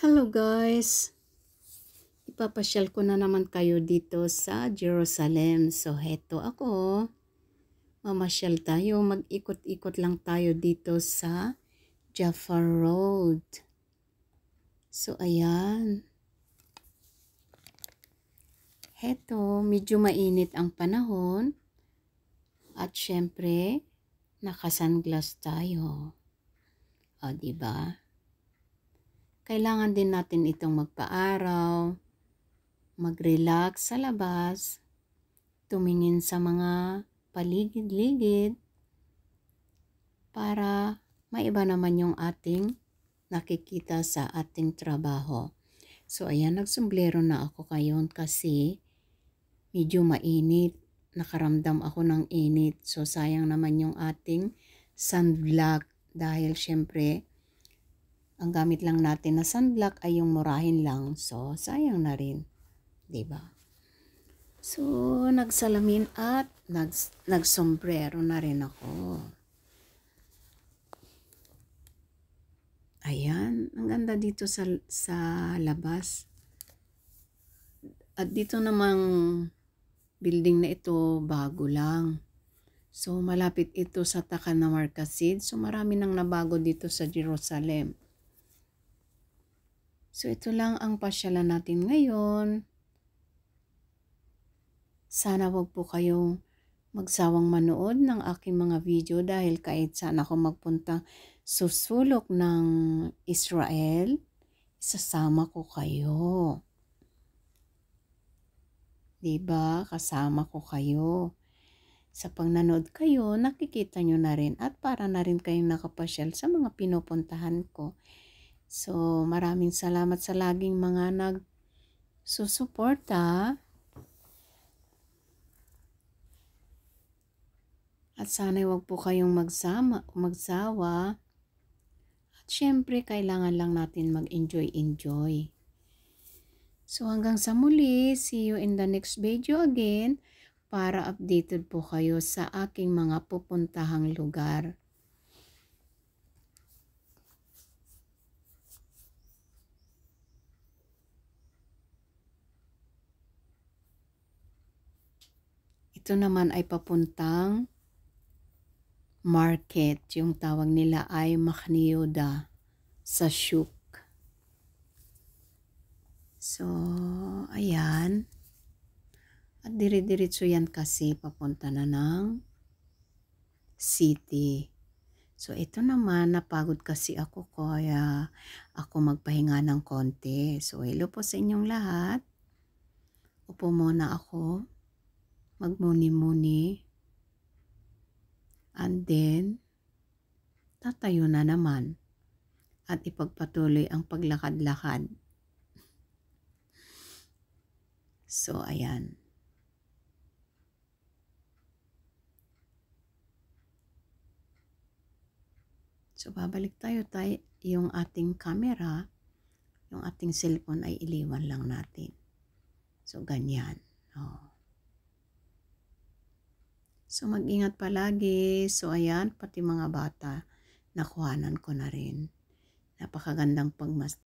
Hello guys! Ipapasyal ko na naman kayo dito sa Jerusalem. So heto ako. Mamasyal tayo. Mag-ikot-ikot lang tayo dito sa Jaffa Road. So ayan. Heto, medyo mainit ang panahon. At syempre, naka-sunglass tayo. O, diba? Kailangan din natin itong magpa-araw, mag-relax sa labas, tumingin sa mga paligid-ligid para maiba naman yung ating nakikita sa ating trabaho. So ayan, nagsombrero na ako ngayon kasi medyo mainit. Nakaramdam ako ng init. So sayang naman yung ating sunblock dahil syempre ang gamit lang natin na sunblock ay yung murahin lang. So sayang na rin, 'di ba? So, nagsalamin at nagsombrero na rin ako. Ayan, ang ganda dito sa labas. At dito namang building na ito, bago lang. So, malapit ito sa Takan na Markasid. So, marami nang nabago dito sa Jerusalem. So, ito lang ang pasyalan natin ngayon. Sana wag po kayong magsawang manood ng aking mga video dahil kahit saan ako magpunta susulok ng Israel, isasama ko kayo. Diba? Kasama ko kayo. Sa pangnanood kayo, nakikita nyo na rin at para na rin kayong nakapasyal sa mga pinupuntahan ko. So, maraming salamat sa laging mga nagsusuporta. At sana wag po kayong magsawa. At syempre, kailangan lang natin mag-enjoy. So hanggang sa muli, see you in the next video again para updated po kayo sa aking mga pupuntahang lugar. Ito naman ay papuntang market. Yung tawag nila ay Mahne Yehuda sa Shuk. So, ayan. At dire-diretso yan kasi papunta na ng city. So, ito naman, napagod kasi ako kaya ako magpahinga ng konti. So, hello po sa inyong lahat. Upo muna ako. Magmuni-muni. And then, tatayo na naman. At ipagpatuloy ang paglakad-lakad. So, ayan. So, babalik tayo yung ating camera, yung ating cellphone ay iliwan lang natin. So, ganyan. Oh. So, mag-ingat palagi. So, ayan, pati mga bata, nakuhanan ko na rin. Napakagandang